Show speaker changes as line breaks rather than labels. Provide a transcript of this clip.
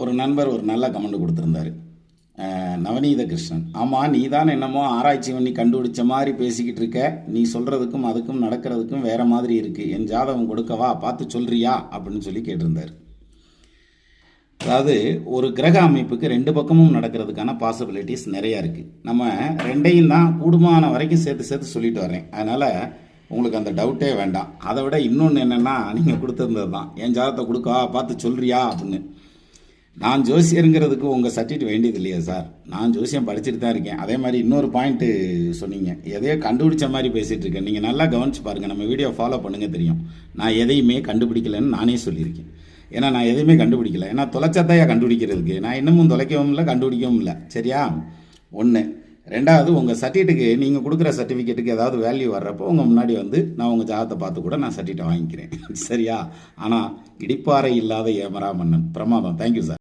ஒரு நண்பர் ஒரு நல்ல கமெண்ட் கொடுத்துருந்தாரு. நவநீத கிருஷ்ணன், ஆமாம் நீ தான் என்னமோ ஆராய்ச்சி பண்ணி கண்டுபிடிச்ச மாதிரி பேசிக்கிட்டு இருக்க, நீ சொல்கிறதுக்கும் அதுக்கும் நடக்கிறதுக்கும் வேறு மாதிரி இருக்குது, என் ஜாதகம் கொடுக்கவா பார்த்து சொல்கிறியா அப்படின்னு சொல்லி கேட்டிருந்தார். அதாவது ஒரு கிரக அமைப்புக்கு ரெண்டு பக்கமும் நடக்கிறதுக்கான பாசிபிலிட்டிஸ் நிறையா இருக்குது. நம்ம ரெண்டையும் தான் கூடுமான வரைக்கும் சேர்த்து சொல்லிட்டு வரேன். அதனால் உங்களுக்கு அந்த டவுட்டே வேண்டாம். அதை விட இன்னொன்று என்னென்னா, நீங்கள் கொடுத்துருந்தது தான், என் ஜாதகத்தை கொடுக்கவா பார்த்து சொல்கிறியா அப்படின்னு. நான் ஜோசியருங்கிறதுக்கு உங்கள் சர்டிஃபிகேட் வேண்டியது இல்லையா சார்? நான் ஜோசியம் படிச்சுட்டு தான் இருக்கேன். அதே மாதிரி இன்னொரு பாயிண்ட்டு சொன்னீங்க, எதையோ கண்டுபிடிச்ச மாதிரி பேசிகிட்டு இருக்கேன். நீங்கள் நல்லா கவனித்து பாருங்கள், நம்ம வீடியோ ஃபாலோ பண்ணுங்கள், தெரியும் நான் எதையுமே கண்டுபிடிக்கலைன்னு நானே சொல்லியிருக்கேன். ஏன்னா நான் எதையுமே கண்டுபிடிக்கல. ஏன்னா தொலைச்சத்தையா கண்டுபிடிக்கிறதுக்கு நான் இன்னமும் தொலைக்கவும் இல்லை, கண்டுபிடிக்கவும் இல்லை. சரியா? ஒன்று. ரெண்டாவது, உங்கள் சர்டிஃபிகேட்டுக்கு நீங்கள் கொடுக்குற சர்டிஃபிகேட்டுக்கு ஏதாவது வேல்யூ வர்றப்போ உங்கள் முன்னாடி வந்து நான் உங்கள் ஜாதகத்தை பார்த்து கூட நான் சர்டிஃபிகேட் வாங்கிக்கிறேன். சரியா? ஆனால் இடிப்பாறை இல்லாத ஏமரா மன்னன் பிரமாதம். Thank you sir.